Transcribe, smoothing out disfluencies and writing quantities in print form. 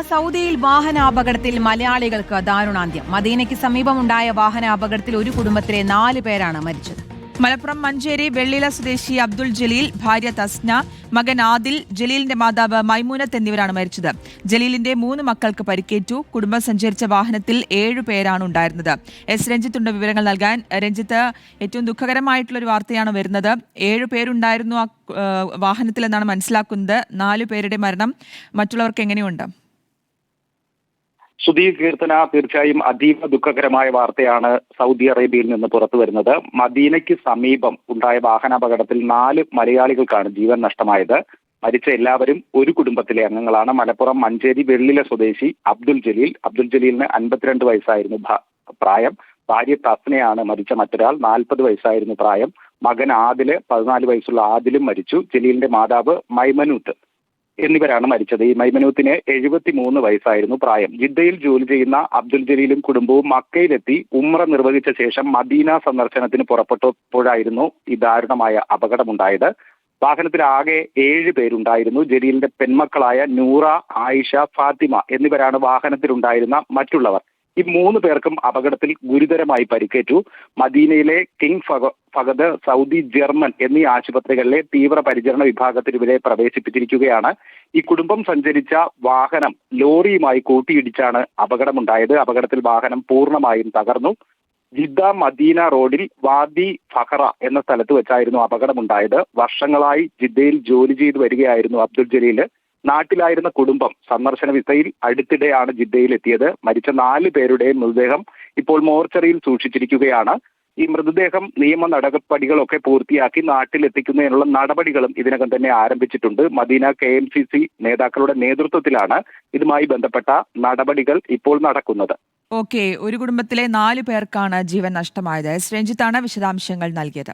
സൗദിയിൽ വാഹനാപകടത്തിൽ മലയാളികൾക്ക് ദാരുണാന്ത്യം. മദീനയ്ക്ക് സമീപമുണ്ടായ വാഹനാപകടത്തിൽ ഒരു കുടുംബത്തിലെ 4 പേരാണ് മരിച്ചത്. മലപ്പുറം മഞ്ചേരി വെള്ളില സ്വദേശി അബ്ദുൾ ജലീൽ, ഭാര്യ തസ്ന, മകൻ ആദിൽ, ജലീലിന്റെ മാതാവ് മൈമൂനത്ത് എന്നിവരാണ് മരിച്ചത്. ജലീലിന്റെ 3 മക്കൾക്ക് പരിക്കേറ്റു. കുടുംബം സഞ്ചരിച്ച വാഹനത്തിൽ 7 പേരാണ് ഉണ്ടായിരുന്നത്. എസ് രഞ്ജിത്തുണ്ട് വിവരങ്ങൾ നൽകാൻ. രഞ്ജിത്ത്, ഏറ്റവും ദുഃഖകരമായിട്ടുള്ള ഒരു വാർത്തയാണ് വരുന്നത്. 7 പേരുണ്ടായിരുന്നു ആ വാഹനത്തിൽ എന്നാണ് മനസ്സിലാക്കുന്നത്. 4 പേരുടെ മരണം. മറ്റുള്ളവർക്ക് എങ്ങനെയുണ്ട്? കീർത്തന, തീർച്ചയായും അതീവ ദുഃഖകരമായ വാർത്തയാണ് സൗദി അറേബ്യയിൽ നിന്ന് പുറത്തു വരുന്നത്. മദീനയ്ക്ക് സമീപം ഉണ്ടായ വാഹനാപകടത്തിൽ 4 മലയാളികൾക്കാണ് ജീവൻ നഷ്ടമായത്. മരിച്ച എല്ലാവരും ഒരു കുടുംബത്തിലെ അംഗങ്ങളാണ്. മലപ്പുറം മഞ്ചേരി വെള്ളില സ്വദേശി അബ്ദുൾ ജലീലിന് 52 വയസ്സായിരുന്നു പ്രായം. ഭാര്യ തസ്നയാണ് മരിച്ച മറ്റൊരാൾ. 40 വയസ്സായിരുന്നു പ്രായം. മകൻ ആദില്, 14 വയസ്സുള്ള ആദിലും മരിച്ചു. ജലീലിന്റെ മാതാവ് മൈമനൂത്ത് എന്നിവരാണ് മരിച്ചത്. ഈ മൈമനൂത്തിന് 73 വയസ്സായിരുന്നു പ്രായം. ജിദ്ദയിൽ ജോലി ചെയ്യുന്ന അബ്ദുൾ ജലീലും കുടുംബവും മക്കയിലെത്തി ഉംറ നിർവഹിച്ച ശേഷം മദീന സന്ദർശനത്തിന് പുറപ്പെട്ടപ്പോഴായിരുന്നു ഈ ദാരുണമായ അപകടമുണ്ടായത്. വാഹനത്തിൽ ആകെ 7 പേരുണ്ടായിരുന്നു. ജലീലിന്റെ പെൺമക്കളായ നൂറ, ആയിഷ, ഫാത്തിമ എന്നിവരാണ് വാഹനത്തിലുണ്ടായിരുന്ന മറ്റുള്ളവർ. ഈ 3 പേർക്കും അപകടത്തിൽ ഗുരുതരമായി പരിക്കേറ്റു. മദീനയിലെ കിങ് ഫഹദ്, സൗദി ജർമ്മൻ എന്നീ ആശുപത്രികളിലെ തീവ്രപരിചരണ വിഭാഗത്തിൽ ഇവരെ പ്രവേശിപ്പിച്ചിരിക്കുകയാണ്. ഈ കുടുംബം സഞ്ചരിച്ച വാഹനം ലോറിയുമായി കൂട്ടിയിടിച്ചാണ് അപകടമുണ്ടായത്. അപകടത്തിൽ വാഹനം പൂർണ്ണമായും തകർന്നു. ജിദ്ദ മദീന റോഡിൽ വാദി ഫഹറ എന്ന സ്ഥലത്ത് വെച്ചായിരുന്നു അപകടമുണ്ടായത്. വർഷങ്ങളായി ജിദ്ദയിൽ ജോലി ചെയ്തു വരികയായിരുന്നു അബ്ദുൾ ജലീൽ. നാട്ടിലായിരുന്ന കുടുംബം സന്ദർശന വിസയിൽ അടുത്തിടെയാണ് ജിദ്ദയിൽ എത്തിയത്. മരിച്ച 4 പേരുടെയും മൃതദേഹം ഇപ്പോൾ മോർച്ചറിയിൽ സൂക്ഷിച്ചിരിക്കുകയാണ്. ഈ മൃതദേഹം നിയമ നടപടികളൊക്കെ പൂർത്തിയാക്കി നാട്ടിലെത്തിക്കുന്നതിനുള്ള നടപടികളും ഇതിനകം തന്നെ ആരംഭിച്ചിട്ടുണ്ട്. മദീന KMCC നേതാക്കളുടെ നേതൃത്വത്തിലാണ് ഇതുമായി ബന്ധപ്പെട്ട നടപടികൾ ഇപ്പോൾ നടക്കുന്നത്. ഓക്കെ, ഒരു കുടുംബത്തിലെ 4 പേർക്കാണ് ജീവൻ നഷ്ടമായത്. എസ് രഞ്ജിത്താണ് വിശദാംശങ്ങൾ നൽകിയത്.